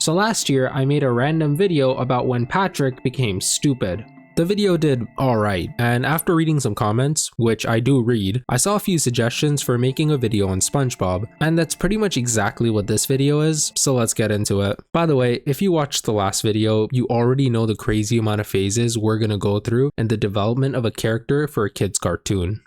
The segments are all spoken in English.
So last year, I made a random video about when Patrick became stupid. The video did alright, and after reading some comments, which I do read, I saw a few suggestions for making a video on SpongeBob, and that's pretty much exactly what this video is, so let's get into it. By the way, if you watched the last video, you already know the crazy amount of phases we're gonna go through in the development of a character for a kid's cartoon.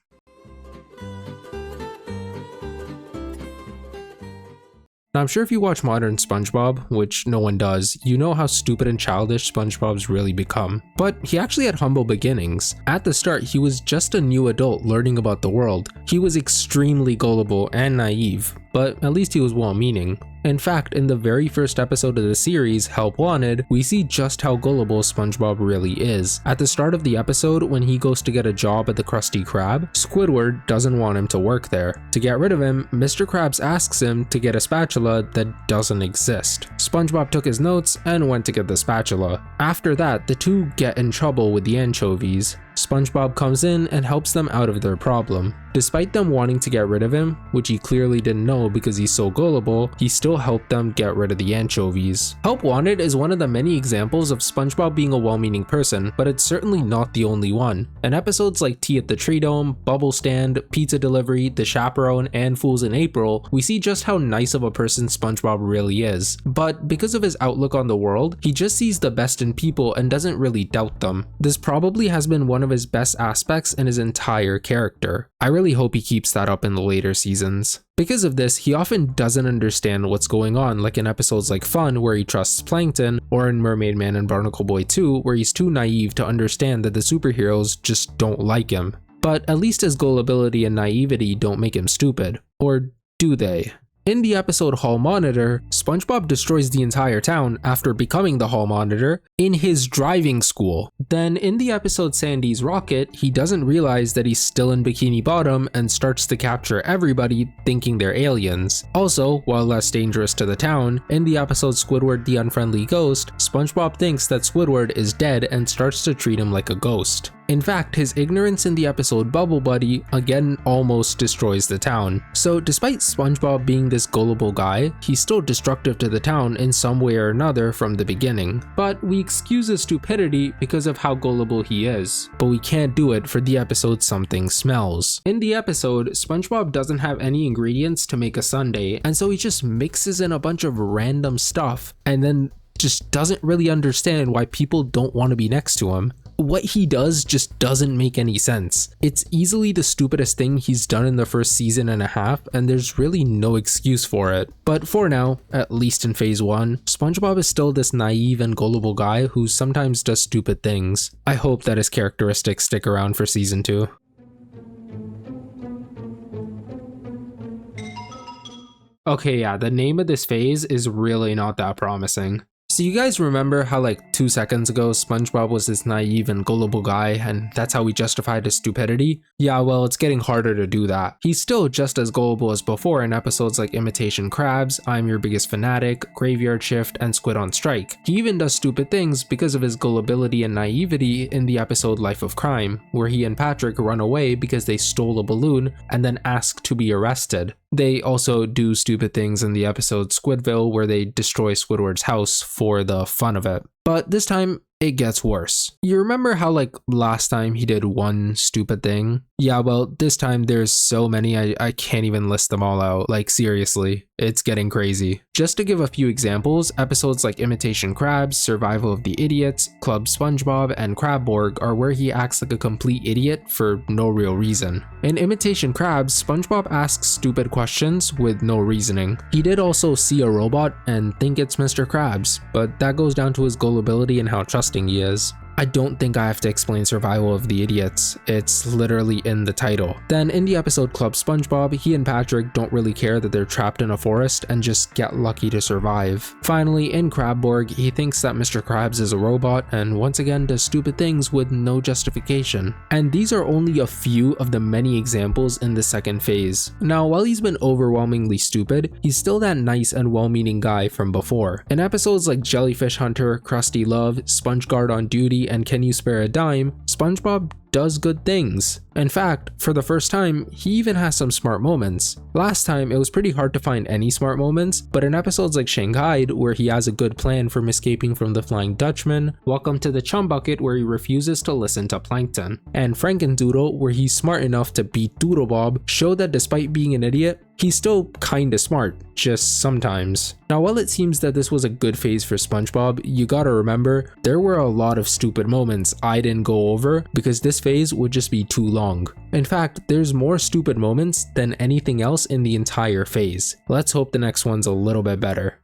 Now, I'm sure if you watch modern SpongeBob, which no one does, you know how stupid and childish SpongeBob's really become. But he actually had humble beginnings. At the start, he was just a new adult learning about the world. He was extremely gullible and naive, but at least he was well-meaning. In fact, in the very first episode of the series, Help Wanted, we see just how gullible SpongeBob really is. At the start of the episode, when he goes to get a job at the Krusty Krab, Squidward doesn't want him to work there. To get rid of him, Mr. Krabs asks him to get a spatula that doesn't exist. SpongeBob took his notes and went to get the spatula. After that, the two get in trouble with the anchovies. SpongeBob comes in and helps them out of their problem. Despite them wanting to get rid of him, which he clearly didn't know because he's so gullible, he still helped them get rid of the anchovies. Help Wanted is one of the many examples of SpongeBob being a well-meaning person, but it's certainly not the only one. In episodes like Tea at the Tree Dome, Bubble Stand, Pizza Delivery, The Chaperone, and Fools in April, we see just how nice of a person SpongeBob really is. But because of his outlook on the world, he just sees the best in people and doesn't really doubt them. This probably has been one of his best aspects in his entire character. I really hope he keeps that up in the later seasons. Because of this, he often doesn't understand what's going on, like in episodes like Fun, where he trusts Plankton, or in Mermaid Man and Barnacle Boy 2, where he's too naive to understand that the superheroes just don't like him. But at least his gullibility and naivety don't make him stupid. Or do they? In the episode Hall Monitor, SpongeBob destroys the entire town after becoming the Hall Monitor in his driving school. Then in the episode Sandy's Rocket, he doesn't realize that he's still in Bikini Bottom and starts to capture everybody thinking they're aliens. Also, while less dangerous to the town, in the episode Squidward the Unfriendly Ghost, SpongeBob thinks that Squidward is dead and starts to treat him like a ghost. In fact, his ignorance in the episode Bubble Buddy again almost destroys the town. So despite SpongeBob being this gullible guy, he's still destructive to the town in some way or another from the beginning. But we excuse his stupidity because of how gullible he is. But we can't do it for the episode Something Smells. In the episode, SpongeBob doesn't have any ingredients to make a sundae, and so he just mixes in a bunch of random stuff and then just doesn't really understand why people don't want to be next to him. What he does just doesn't make any sense. It's easily the stupidest thing he's done in the first season and a half, and there's really no excuse for it. But for now, at least in phase 1, SpongeBob is still this naive and gullible guy who sometimes does stupid things. I hope that his characteristics stick around for season 2. Okay, yeah, the name of this phase is really not that promising. So you guys remember how like 2 seconds ago SpongeBob was this naive and gullible guy and that's how we justified his stupidity? Yeah, well, it's getting harder to do that. He's still just as gullible as before in episodes like Imitation Crabs, I'm Your Biggest Fanatic, Graveyard Shift, and Squid on Strike. He even does stupid things because of his gullibility and naivety in the episode Life of Crime, where he and Patrick run away because they stole a balloon and then ask to be arrested. They also do stupid things in the episode Squidville where they destroy Squidward's house for the fun of it. But this time, it gets worse. You remember how like last time he did one stupid thing? Yeah, well, this time there's so many I can't even list them all out. Like seriously, it's getting crazy. Just to give a few examples, episodes like Imitation Crabs, Survival of the Idiots, Club SpongeBob, and Crabborg are where he acts like a complete idiot for no real reason. In Imitation Crabs, SpongeBob asks stupid questions with no reasoning. He did also see a robot and think it's Mr. Krabs, but that goes down to his gullibility and how trusting he is. I don't think I have to explain Survival of the Idiots, it's literally in the title. Then in the episode Club SpongeBob, he and Patrick don't really care that they're trapped in a forest and just get lucky to survive. Finally, in Crabborg, he thinks that Mr. Krabs is a robot and once again does stupid things with no justification. And these are only a few of the many examples in the second phase. Now, while he's been overwhelmingly stupid, he's still that nice and well-meaning guy from before. In episodes like Jellyfish Hunter, Krusty Love, SpongeGuard on Duty, money and can you spare a dime, SpongeBob does good things. In fact, for the first time, he even has some smart moments. Last time, it was pretty hard to find any smart moments, but in episodes like Shanghai, where he has a good plan from escaping from the Flying Dutchman, Welcome to the Chum Bucket, where he refuses to listen to Plankton, and Frankendoodle, where he's smart enough to beat Doodlebob, show that despite being an idiot, he's still kinda smart, just sometimes. Now, while it seems that this was a good phase for SpongeBob, you gotta remember, there were a lot of stupid moments I didn't go over because this phase would just be too long. In fact, there's more stupid moments than anything else in the entire phase. Let's hope the next one's a little bit better.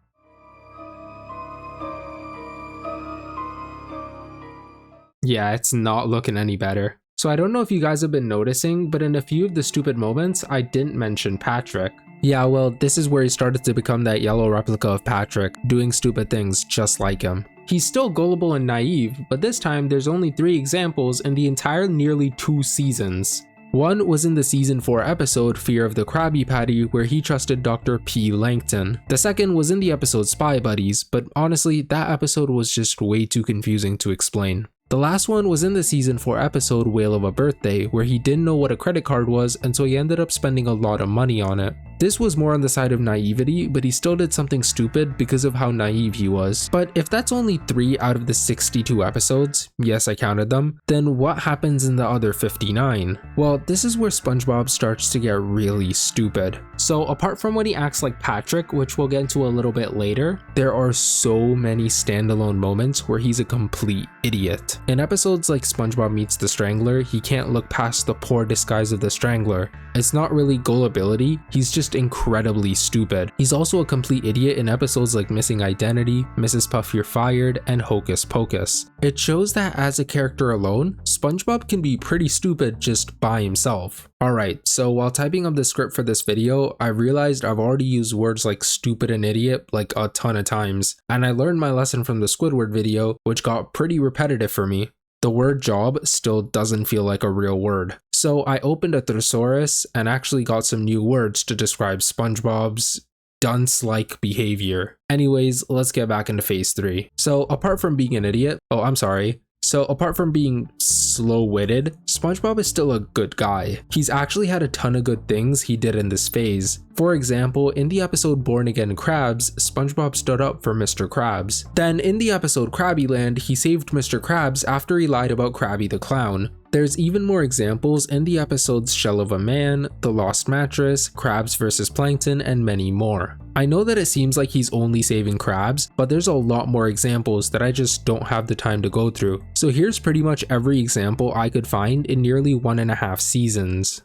Yeah, it's not looking any better. So I don't know if you guys have been noticing, but in a few of the stupid moments, I didn't mention Patrick. Yeah, well, this is where he started to become that yellow replica of Patrick, doing stupid things just like him. He's still gullible and naive, but this time there's only 3 examples in the entire nearly 2 seasons. One was in the season 4 episode Fear of the Krabby Patty, where he trusted Dr. P. Langton. The second was in the episode Spy Buddies, but honestly, that episode was just way too confusing to explain. The last one was in the season 4 episode Whale of a Birthday, where he didn't know what a credit card was and so he ended up spending a lot of money on it. This was more on the side of naivety, but he still did something stupid because of how naive he was. But if that's only 3 out of the 62 episodes, yes I counted them, then what happens in the other 59? Well, this is where SpongeBob starts to get really stupid. So apart from when he acts like Patrick, which we'll get into a little bit later, there are so many standalone moments where he's a complete idiot. In episodes like SpongeBob Meets the Strangler, he can't look past the poor disguise of the Strangler. It's not really gullibility, he's just incredibly stupid. He's also a complete idiot in episodes like Missing Identity, Mrs. Puff You're Fired, and Hocus Pocus. It shows that as a character alone, SpongeBob can be pretty stupid just by himself. Alright, so while typing up the script for this video, I realized I've already used words like stupid and idiot like a ton of times, and I learned my lesson from the Squidward video, which got pretty repetitive for me. The word job still doesn't feel like a real word. So I opened a thesaurus and actually got some new words to describe SpongeBob's dunce-like behavior. Anyways, let's get back into phase 3. So apart from being an idiot, apart from being slow-witted, SpongeBob is still a good guy. He's actually had a ton of good things he did in this phase. For example, in the episode Born Again Krabs, SpongeBob stood up for Mr. Krabs. Then in the episode Krabbyland, he saved Mr. Krabs after he lied about Krabby the Clown. There's even more examples in the episodes Shell of a Man, The Lost Mattress, Krabs vs. Plankton, and many more. I know that it seems like he's only saving Krabs, but there's a lot more examples that I just don't have the time to go through. So here's pretty much every example I could find in nearly 1.5 seasons.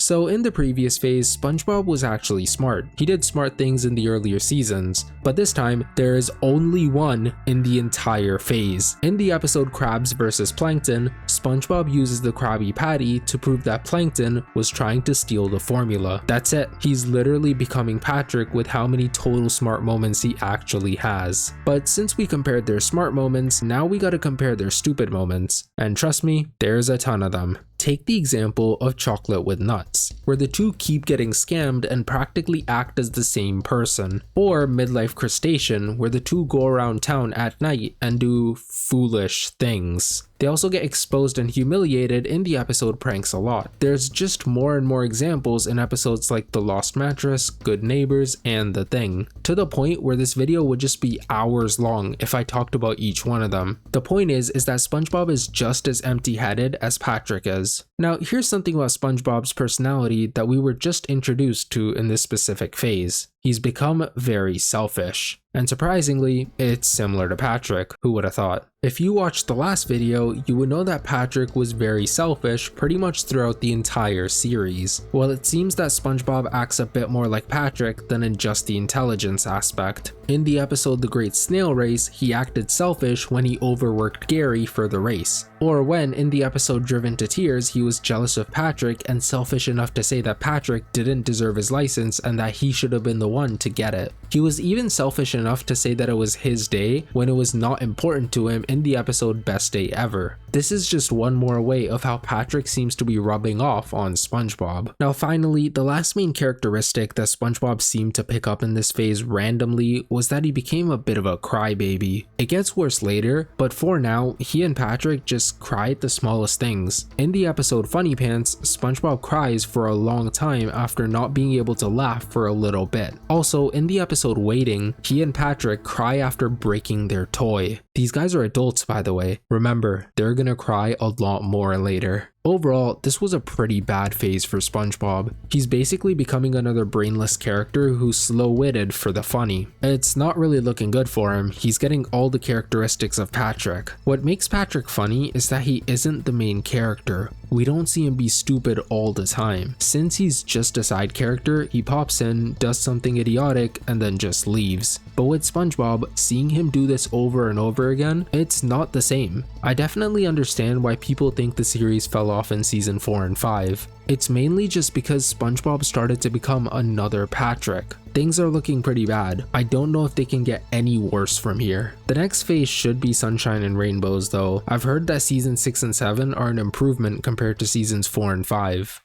So in the previous phase, SpongeBob was actually smart. He did smart things in the earlier seasons, but this time there is only one in the entire phase. In the episode Krabs vs. Plankton, SpongeBob uses the Krabby Patty to prove that Plankton was trying to steal the formula. That's it. He's literally becoming Patrick with how many total smart moments he actually has. But since we compared their smart moments, now we gotta compare their stupid moments. And trust me, there's a ton of them. Take the example of Chocolate with Nuts, where the two keep getting scammed and practically act as the same person. Or Midlife Crustacean, where the two go around town at night and do foolish things. They also get exposed and humiliated in the episode Pranks a Lot. There's just more and more examples in episodes like The Lost Mattress, Good Neighbors, and The Thing, to the point where this video would just be hours long if I talked about each one of them. The point is that SpongeBob is just as empty-headed as Patrick is. Now here's something about SpongeBob's personality that we were just introduced to in this specific phase. He's become very selfish. And surprisingly, it's similar to Patrick, who would have thought? If you watched the last video, you would know that Patrick was very selfish pretty much throughout the entire series. Well, it seems that SpongeBob acts a bit more like Patrick than in just the intelligence aspect. In the episode The Great Snail Race, he acted selfish when he overworked Gary for the race, Or when in the episode Driven to Tears, he was jealous of Patrick and selfish enough to say that Patrick didn't deserve his license and that he should have been the one to get it. He was even selfish enough to say that it was his day when it was not important to him in the episode Best Day Ever. This is just one more way of how Patrick seems to be rubbing off on SpongeBob. Now finally, the last main characteristic that SpongeBob seemed to pick up in this phase randomly was that he became a bit of a crybaby. It gets worse later, but for now, he and Patrick just cry at the smallest things. In the episode Funny Pants, SpongeBob cries for a long time after not being able to laugh for a little bit. Also, in the episode Waiting, he and Patrick cry after breaking their toy. These guys are adults, by the way. Remember, they're gonna cry a lot more later. Overall, this was a pretty bad phase for SpongeBob. He's basically becoming another brainless character who's slow-witted for the funny. It's not really looking good for him. He's getting all the characteristics of Patrick. What makes Patrick funny is that he isn't the main character. We don't see him be stupid all the time. Since he's just a side character, he pops in, does something idiotic, and then just leaves. But with SpongeBob, seeing him do this over and over again, it's not the same. I definitely understand why people think the series fell off in season 4 and 5. It's mainly just because SpongeBob started to become another Patrick. Things are looking pretty bad. I don't know if they can get any worse from here. The next phase should be Sunshine and Rainbows though. I've heard that seasons 6 and 7 are an improvement compared to seasons 4 and 5.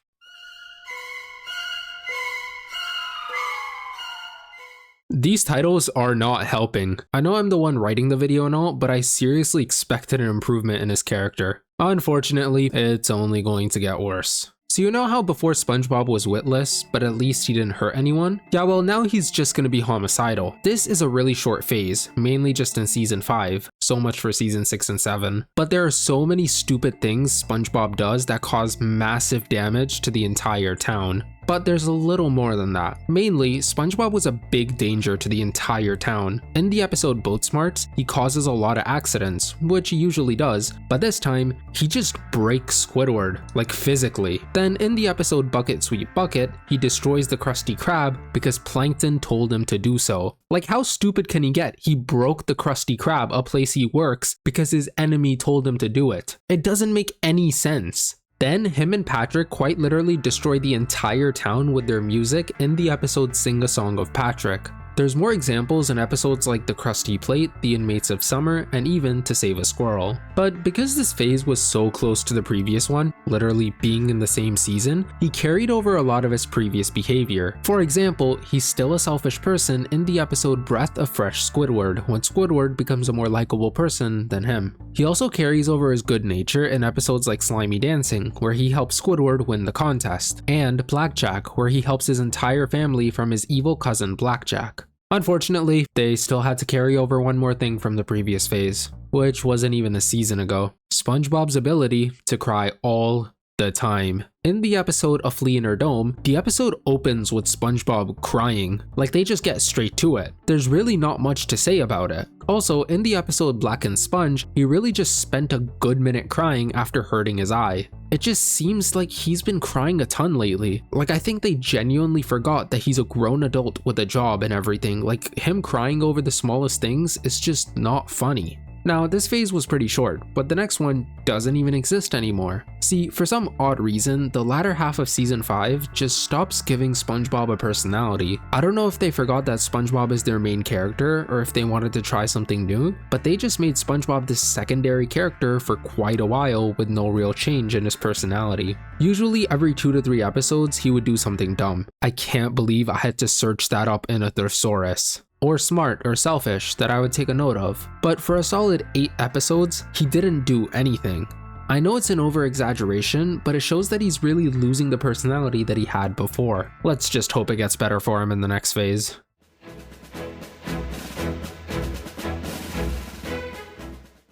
These titles are not helping. I know I'm the one writing the video and all, but I seriously expected an improvement in his character. Unfortunately, it's only going to get worse. So you know how before SpongeBob was witless, but at least he didn't hurt anyone? Yeah, well now he's just gonna be homicidal. This is a really short phase, mainly just in season 5, so much for season 6 and 7. But there are so many stupid things SpongeBob does that cause massive damage to the entire town. But there's a little more than that. Mainly, SpongeBob was a big danger to the entire town. In the episode Boat Smarts, he causes a lot of accidents, which he usually does, but this time, he just breaks Squidward, like physically. Then in the episode Bucket Sweet Bucket, he destroys the Krusty Krab because Plankton told him to do so. Like how stupid can he get? He broke the Krusty Krab, a place he works, because his enemy told him to do it. It doesn't make any sense. Then him and Patrick quite literally destroy the entire town with their music in the episode Sing a Song of Patrick. There's more examples in episodes like The Krusty Plate, The Inmates of Summer, and even To Save a Squirrel. But because this phase was so close to the previous one, literally being in the same season, he carried over a lot of his previous behavior. For example, he's still a selfish person in the episode Breath of Fresh Squidward, when Squidward becomes a more likable person than him. He also carries over his good nature in episodes like Slimy Dancing, where he helps Squidward win the contest, and Blackjack, where he helps his entire family from his evil cousin Blackjack. Unfortunately, they still had to carry over one more thing from the previous phase, which wasn't even a season ago: SpongeBob's ability to cry all the time. In the episode A Flea in Her Dome, the episode opens with SpongeBob crying, like they just get straight to it. There's really not much to say about it. Also, in the episode Blackened Sponge, he really just spent a good minute crying after hurting his eye. It just seems like he's been crying a ton lately. Like I think they genuinely forgot that he's a grown adult with a job and everything. Like him crying over the smallest things is just not funny. Now, this phase was pretty short, but the next one doesn't even exist anymore. See, for some odd reason, the latter half of season 5 just stops giving SpongeBob a personality. I don't know if they forgot that SpongeBob is their main character or if they wanted to try something new, but they just made SpongeBob this secondary character for quite a while with no real change in his personality. Usually every 2 to 3 episodes, he would do something dumb. I can't believe I had to search that up in a thesaurus. Or smart or selfish that I would take a note of. But for a solid 8 episodes, he didn't do anything. I know it's an over-exaggeration, but it shows that he's really losing the personality that he had before. Let's just hope it gets better for him in the next phase.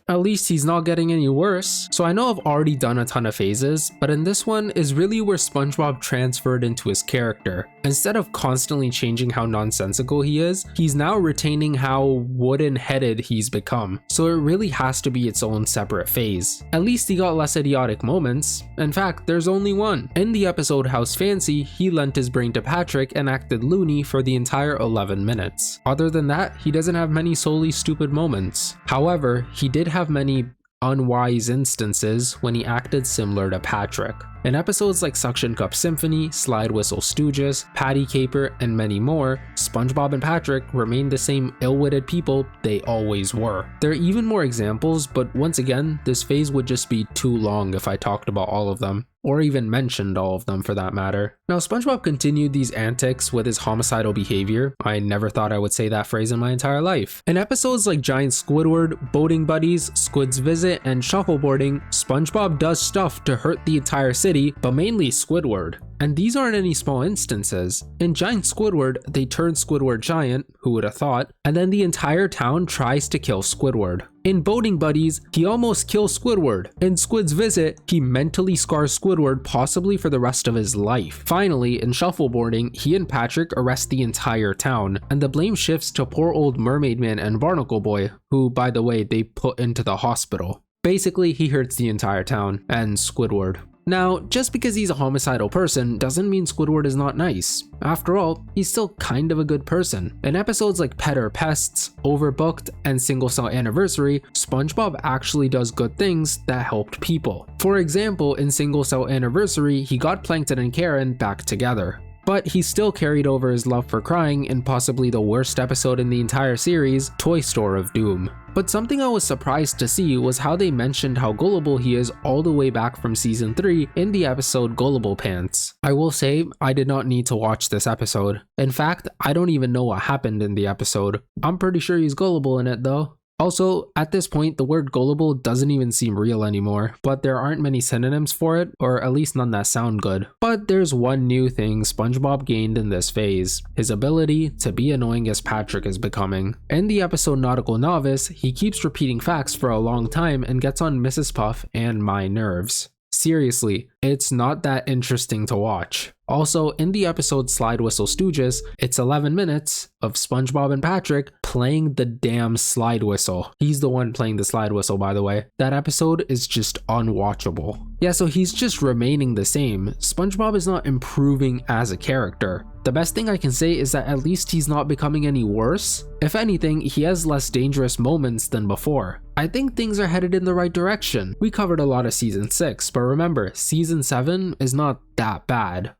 At least he's not getting any worse. So I know I've already done a ton of phases, but in this one is really where SpongeBob transferred into his character. Instead of constantly changing how nonsensical he is, he's now retaining how wooden-headed he's become. So it really has to be its own separate phase. At least he got less idiotic moments. In fact, there's only one. In the episode House Fancy, he lent his brain to Patrick and acted loony for the entire 11 minutes. Other than that, he doesn't have many solely stupid moments. However, he did have many unwise instances when he acted similar to Patrick. In episodes like Suction Cup Symphony, Slide Whistle Stooges, Patty Caper, and many more, SpongeBob and Patrick remain the same ill-witted people they always were. There are even more examples, but once again, this phase would just be too long if I talked about all of them, or even mentioned all of them for that matter. Now, SpongeBob continued these antics with his homicidal behavior. I never thought I would say that phrase in my entire life. In episodes like Giant Squidward, Boating Buddies, Squid's Visit, and Shuffleboarding, SpongeBob does stuff to hurt the entire city, but mainly Squidward. And these aren't any small instances. In Giant Squidward, they turn Squidward giant, who would have thought, and then the entire town tries to kill Squidward. In Boating Buddies, he almost kills Squidward. In Squid's Visit, he mentally scars Squidward possibly for the rest of his life. Finally, in Shuffleboarding, he and Patrick arrest the entire town, and the blame shifts to poor old Mermaid Man and Barnacle Boy, who, by the way, they put into the hospital. Basically, he hurts the entire town, and Squidward. Now, just because he's a homicidal person doesn't mean Squidward is not nice. After all, he's still kind of a good person. In episodes like Pet or Pests, Overbooked, and Single Cell Anniversary, SpongeBob actually does good things that helped people. For example, in Single Cell Anniversary, he got Plankton and Karen back together. But he still carried over his love for crying in possibly the worst episode in the entire series, Toy Store of Doom. But something I was surprised to see was how they mentioned how gullible he is all the way back from season 3 in the episode Gullible Pants. I will say, I did not need to watch this episode. In fact, I don't even know what happened in the episode. I'm pretty sure he's gullible in it though. Also, at this point, the word gullible doesn't even seem real anymore, but there aren't many synonyms for it, or at least none that sound good. But there's one new thing SpongeBob gained in this phase, his ability to be annoying as Patrick is becoming. In the episode Nautical Novice, he keeps repeating facts for a long time and gets on Mrs. Puff and my nerves. Seriously, it's not that interesting to watch. Also, in the episode Slide Whistle Stooges, it's 11 minutes of SpongeBob and Patrick playing the damn slide whistle. He's the one playing the slide whistle, by the way. That episode is just unwatchable. Yeah, so he's just remaining the same. SpongeBob is not improving as a character. The best thing I can say is that at least he's not becoming any worse. If anything, he has less dangerous moments than before. I think things are headed in the right direction. We covered a lot of season 6, but remember, season 7 is not that bad.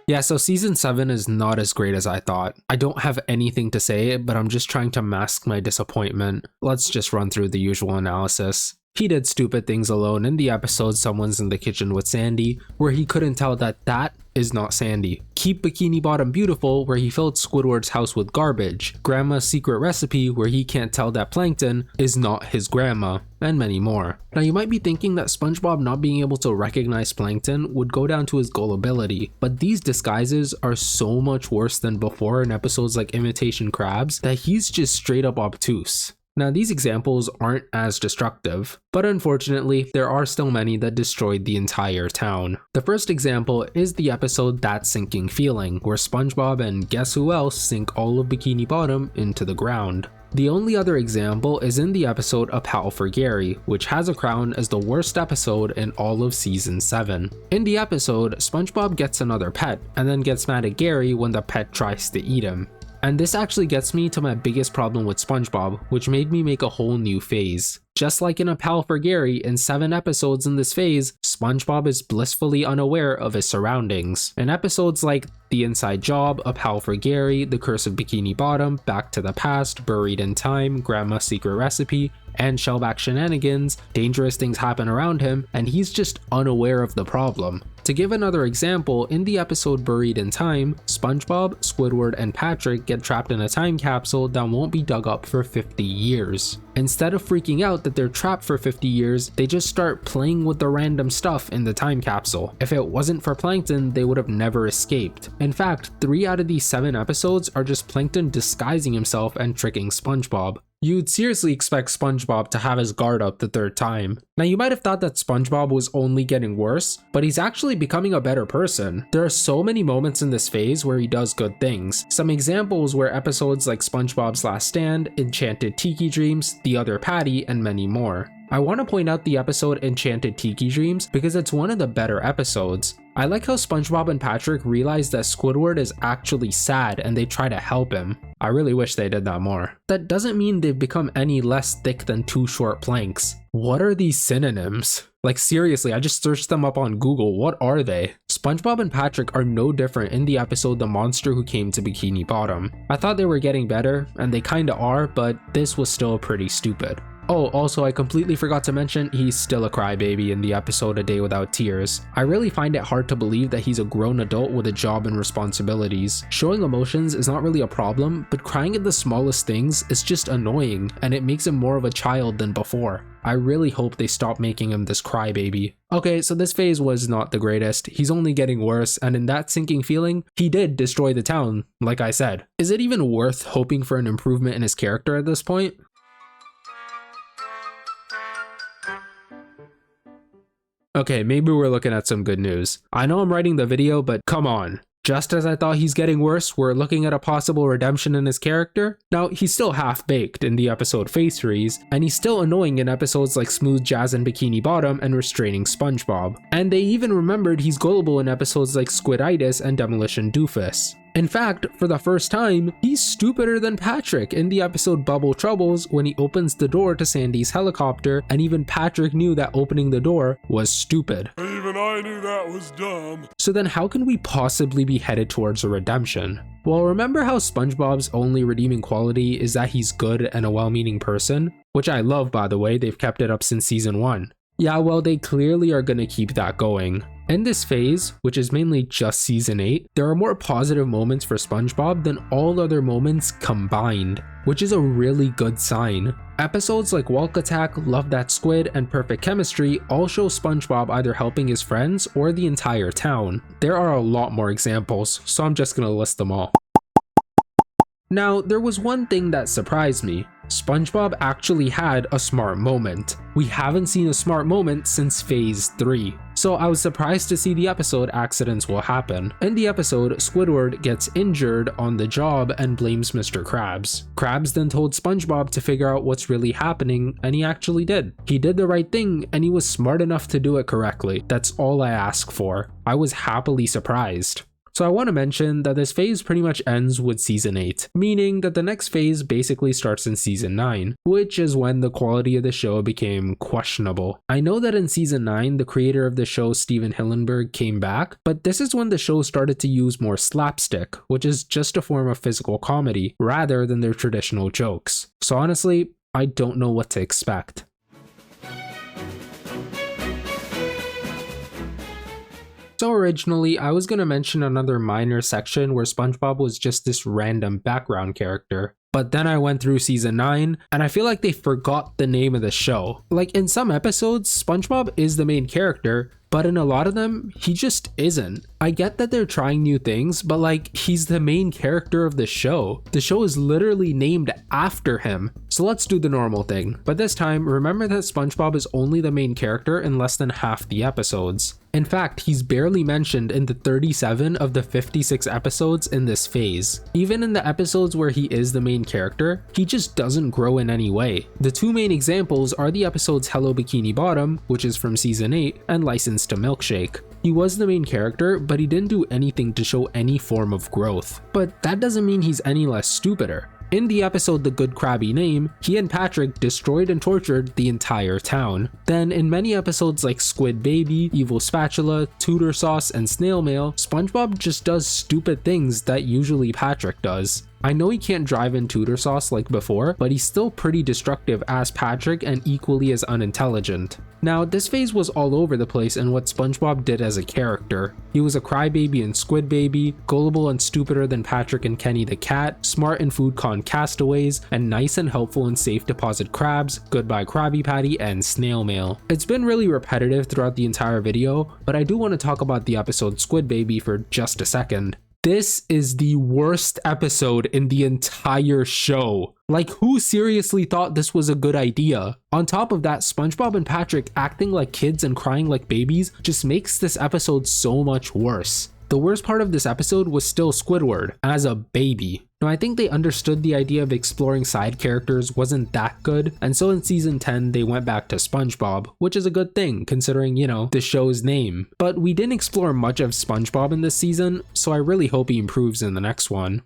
Yeah, so season 7 is not as great as I thought. I don't have anything to say, but I'm just trying to mask my disappointment. Let's just run through the usual analysis. He did stupid things alone in the episode Someone's in the Kitchen with Sandy, where he couldn't tell that that is not Sandy. Keep Bikini Bottom Beautiful, where he filled Squidward's house with garbage. Grandma's Secret Recipe, where he can't tell that Plankton is not his grandma, and many more. Now you might be thinking that SpongeBob not being able to recognize Plankton would go down to his gullibility, but these disguises are so much worse than before in episodes like Imitation Crabs that he's just straight up obtuse. Now these examples aren't as destructive, but unfortunately there are still many that destroyed the entire town. The first example is the episode That Sinking Feeling, where SpongeBob and guess who else sink all of Bikini Bottom into the ground. The only other example is in the episode A Pal for Gary, which has a crown as the worst episode in all of season 7. In the episode, SpongeBob gets another pet, and then gets mad at Gary when the pet tries to eat him. And this actually gets me to my biggest problem with SpongeBob, which made me make a whole new phase. Just like in A Pal for Gary, in 7 episodes in this phase, SpongeBob is blissfully unaware of his surroundings. In episodes like The Inside Job, A Pal for Gary, The Curse of Bikini Bottom, Back to the Past, Buried in Time, Grandma's Secret Recipe, and Shellback Shenanigans, dangerous things happen around him, and he's just unaware of the problem. To give another example, in the episode Buried in Time, SpongeBob, Squidward, and Patrick get trapped in a time capsule that won't be dug up for 50 years. Instead of freaking out that they're trapped for 50 years, they just start playing with the random stuff in the time capsule. If it wasn't for Plankton, they would have never escaped. In fact, 3 out of these 7 episodes are just Plankton disguising himself and tricking SpongeBob. You'd seriously expect SpongeBob to have his guard up the 3rd time. Now you might have thought that SpongeBob was only getting worse, but he's actually becoming a better person. There are so many moments in this phase where he does good things. Some examples were episodes like SpongeBob's Last Stand, Enchanted Tiki Dreams, The Other Patty, and many more. I want to point out the episode Enchanted Tiki Dreams because it's one of the better episodes. I like how SpongeBob and Patrick realize that Squidward is actually sad and they try to help him. I really wish they did that more. That doesn't mean they've become any less thick than two short planks. What are these synonyms? Like seriously, I just searched them up on Google. What are they? SpongeBob and Patrick are no different in the episode The Monster Who Came to Bikini Bottom. I thought they were getting better, and they kinda are, but this was still pretty stupid. Oh, also I completely forgot to mention, he's still a crybaby in the episode A Day Without Tears. I really find it hard to believe that he's a grown adult with a job and responsibilities. Showing emotions is not really a problem, but crying at the smallest things is just annoying, and it makes him more of a child than before. I really hope they stop making him this crybaby. Okay, so this phase was not the greatest. He's only getting worse, and in that sinking feeling, he did destroy the town, like I said. Is it even worth hoping for an improvement in his character at this point? Okay, maybe we're looking at some good news. I know I'm writing the video, but come on. Just as I thought he's getting worse, we're looking at a possible redemption in his character. Now, he's still half-baked in the episode Face Freeze, and he's still annoying in episodes like Smooth Jazz and Bikini Bottom and Restraining SpongeBob. And they even remembered he's gullible in episodes like Squiditis and Demolition Doofus. In fact, for the first time, he's stupider than Patrick in the episode Bubble Troubles when he opens the door to Sandy's helicopter, and even Patrick knew that opening the door was stupid. Even I knew that was dumb. So then how can we possibly be headed towards a redemption? Well, remember how SpongeBob's only redeeming quality is that he's good and a well-meaning person? Which I love, by the way, they've kept it up since season 1. Yeah, well, they clearly are gonna keep that going. In this phase, which is mainly just season 8, there are more positive moments for SpongeBob than all other moments combined, which is a really good sign. Episodes like Walk Attack, Love That Squid, and Perfect Chemistry all show SpongeBob either helping his friends or the entire town. There are a lot more examples, so I'm just gonna list them all. Now, there was one thing that surprised me. SpongeBob actually had a smart moment. We haven't seen a smart moment since phase 3. So I was surprised to see the episode Accidents Will Happen. In the episode, Squidward gets injured on the job and blames Mr. Krabs. Krabs then told SpongeBob to figure out what's really happening, and he actually did. He did the right thing, and he was smart enough to do it correctly. That's all I ask for. I was happily surprised. So I want to mention that this phase pretty much ends with season 8, meaning that the next phase basically starts in season 9, which is when the quality of the show became questionable. I know that in season 9, the creator of the show, Steven Hillenburg, came back, but this is when the show started to use more slapstick, which is just a form of physical comedy, rather than their traditional jokes. So honestly, I don't know what to expect. So originally, I was going to mention another minor section where SpongeBob was just this random background character. But then I went through season 9, and I feel like they forgot the name of the show. Like in some episodes, SpongeBob is the main character, but in a lot of them, he just isn't. I get that they're trying new things, but like, he's the main character of the show. The show is literally named after him. So let's do the normal thing. But this time, remember that SpongeBob is only the main character in less than half the episodes. In fact, he's barely mentioned in the 37 of the 56 episodes in this phase. Even in the episodes where he is the main character, he just doesn't grow in any way. The two main examples are the episodes Hello Bikini Bottom, which is from season 8, and License to Milkshake. He was the main character, but he didn't do anything to show any form of growth. But that doesn't mean he's any less stupider. In the episode The Good Krabby Name, he and Patrick destroyed and tortured the entire town. Then in many episodes like Squid Baby, Evil Spatula, Tudor Sauce, and Snail Mail, SpongeBob just does stupid things that usually Patrick does. I know he can't drive in Tudor Sauce like before, but he's still pretty destructive as Patrick and equally as unintelligent. Now, this phase was all over the place in what SpongeBob did as a character. He was a crybaby in Squid Baby, gullible and stupider than Patrick and Kenny the Cat, smart in Food Con Castaways, and nice and helpful in Safe Deposit Crabs, Goodbye Krabby Patty, and Snail Mail. It's been really repetitive throughout the entire video, but I do want to talk about the episode Squid Baby for just a second. This is the worst episode in the entire show. Like, who seriously thought this was a good idea? On top of that, SpongeBob and Patrick acting like kids and crying like babies just makes this episode so much worse. The worst part of this episode was still Squidward, as a baby. Now I think they understood the idea of exploring side characters wasn't that good, and so in season 10 they went back to SpongeBob, which is a good thing considering, the show's name. But we didn't explore much of SpongeBob in this season, so I really hope he improves in the next one.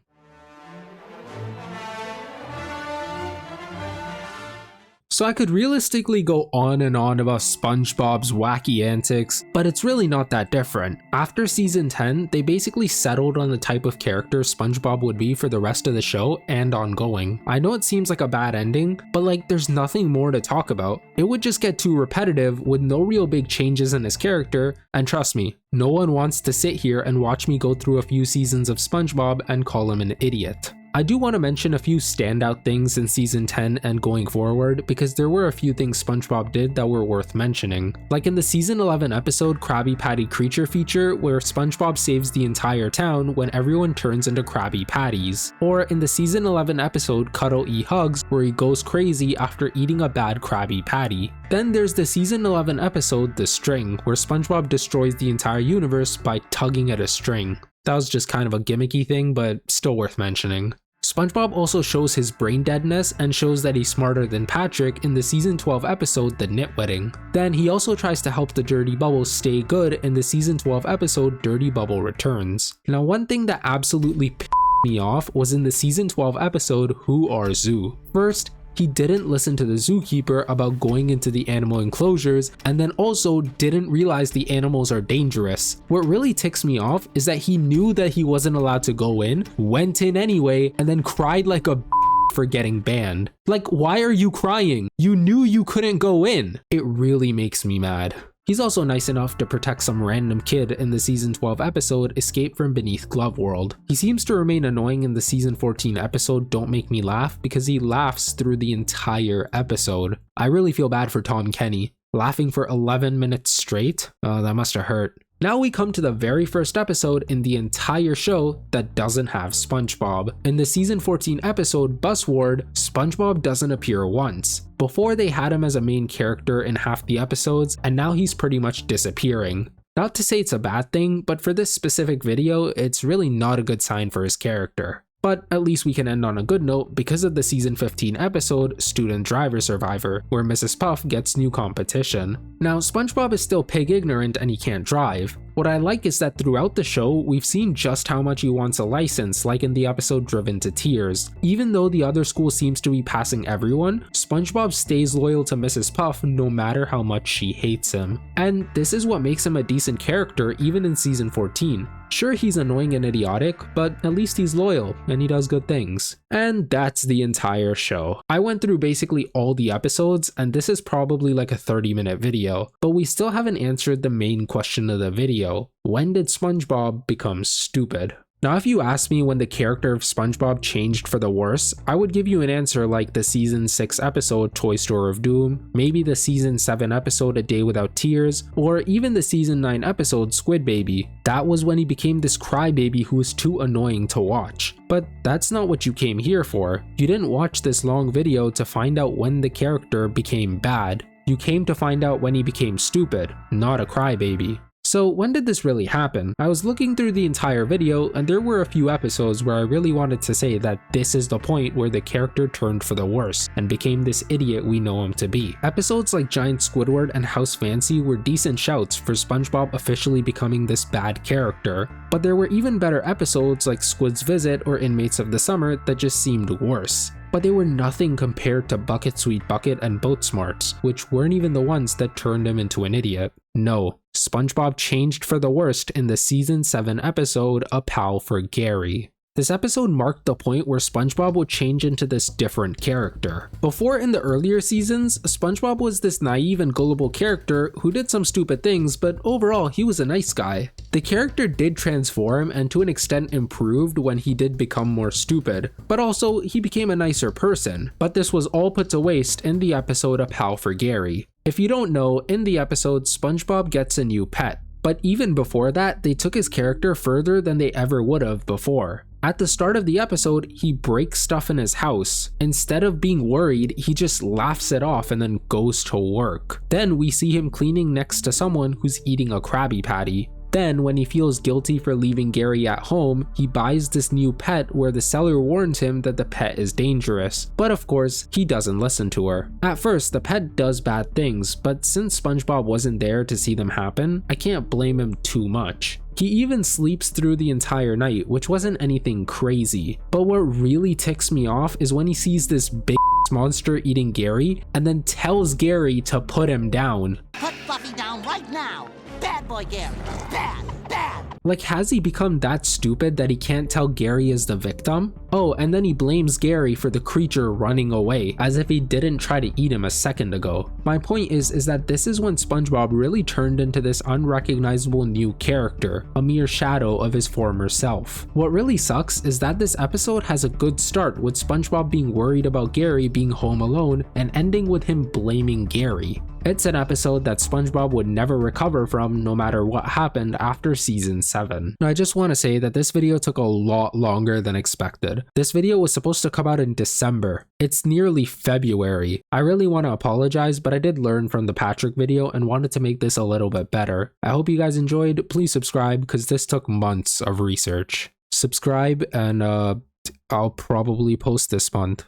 So I could realistically go on and on about SpongeBob's wacky antics, but it's really not that different. After season 10, they basically settled on the type of character SpongeBob would be for the rest of the show and ongoing. I know it seems like a bad ending, but there's nothing more to talk about. It would just get too repetitive with no real big changes in his character, and trust me, no one wants to sit here and watch me go through a few seasons of SpongeBob and call him an idiot. I do want to mention a few standout things in season 10 and going forward because there were a few things SpongeBob did that were worth mentioning. Like in the season 11 episode Krabby Patty Creature feature where SpongeBob saves the entire town when everyone turns into Krabby Patties. Or in the season 11 episode Cuddle Eat Hugs where he goes crazy after eating a bad Krabby Patty. Then there's the season 11 episode The String where SpongeBob destroys the entire universe by tugging at a string. That was just kind of a gimmicky thing, but still worth mentioning. SpongeBob also shows his brain deadness and shows that he's smarter than Patrick in the season 12 episode The Nitwitting. Then he also tries to help the Dirty Bubbles stay good in the season 12 episode Dirty Bubble Returns. Now one thing that absolutely pissed me off was in the season 12 episode Who Are Zoo. First, he didn't listen to the zookeeper about going into the animal enclosures, and then also didn't realize the animals are dangerous. What really ticks me off is that he knew that he wasn't allowed to go in, went in anyway, and then cried like a for getting banned. Why are you crying? You knew you couldn't go in. It really makes me mad. He's also nice enough to protect some random kid in the season 12 episode Escape from Beneath Glove World. He seems to remain annoying in the season 14 episode Don't Make Me Laugh because he laughs through the entire episode. I really feel bad for Tom Kenny. Laughing for 11 minutes straight? Oh, that must have hurt. Now we come to the very first episode in the entire show that doesn't have SpongeBob. In the season 14 episode Bus Ward, SpongeBob doesn't appear once. Before they had him as a main character in half the episodes, and now he's pretty much disappearing. Not to say it's a bad thing, but for this specific video, it's really not a good sign for his character. But at least we can end on a good note because of the season 15 episode Student Driver Survivor, where Mrs. Puff gets new competition. Now SpongeBob is still pig ignorant and he can't drive. What I like is that throughout the show, we've seen just how much he wants a license, like in the episode Driven to Tears. Even though the other school seems to be passing everyone, SpongeBob stays loyal to Mrs. Puff no matter how much she hates him. And this is what makes him a decent character even in season 14. Sure, he's annoying and idiotic, but at least he's loyal and he does good things. And that's the entire show. I went through basically all the episodes, and this is probably like a 30-minute video, but we still haven't answered the main question of the video. When did SpongeBob become stupid? Now, if you ask me when the character of SpongeBob changed for the worse, I would give you an answer like the season 6 episode Toy Store of Doom, maybe the season 7 episode A Day Without Tears, or even the season 9 episode Squid Baby. That was when he became this crybaby who was too annoying to watch. But that's not what you came here for. You didn't watch this long video to find out when the character became bad. You came to find out when he became stupid, not a crybaby. So when did this really happen? I was looking through the entire video and there were a few episodes where I really wanted to say that this is the point where the character turned for the worse and became this idiot we know him to be. Episodes like Giant Squidward and House Fancy were decent shouts for SpongeBob officially becoming this bad character, but there were even better episodes like Squid's Visit or Inmates of the Summer that just seemed worse. But they were nothing compared to Bucket Sweet Bucket and Boat Smarts, which weren't even the ones that turned him into an idiot. No, SpongeBob changed for the worst in the season 7 episode A Pal for Gary. This episode marked the point where SpongeBob would change into this different character. Before, in the earlier seasons, SpongeBob was this naive and gullible character who did some stupid things, but overall he was a nice guy. The character did transform and to an extent improved when he did become more stupid, but also he became a nicer person. But this was all put to waste in the episode A Pal for Gary. If you don't know, in the episode SpongeBob gets a new pet. But even before that, they took his character further than they ever would have before. At the start of the episode, he breaks stuff in his house. Instead of being worried, he just laughs it off and then goes to work. Then we see him cleaning next to someone who's eating a Krabby Patty. Then, when he feels guilty for leaving Gary at home, he buys this new pet where the seller warns him that the pet is dangerous. But of course, he doesn't listen to her. At first, the pet does bad things, but since SpongeBob wasn't there to see them happen, I can't blame him too much. He even sleeps through the entire night, which wasn't anything crazy. But what really ticks me off is when he sees this big monster eating Gary and then tells Gary to put him down. Put Fluffy down right now! Bad boy Gary! Bad! Bad! Like, has he become that stupid that he can't tell Gary is the victim? Oh, and then he blames Gary for the creature running away, as if he didn't try to eat him a second ago. My point is that this is when SpongeBob really turned into this unrecognizable new character, a mere shadow of his former self. What really sucks is that this episode has a good start with SpongeBob being worried about Gary being home alone and ending with him blaming Gary. It's an episode that SpongeBob would never recover from no matter what happened after season 7. Now, I just want to say that this video took a lot longer than expected. This video was supposed to come out in December. It's nearly February. I really want to apologize, but I did learn from the Patrick video and wanted to make this a little bit better. I hope you guys enjoyed. Please subscribe because this took months of research. Subscribe and I'll probably post this month.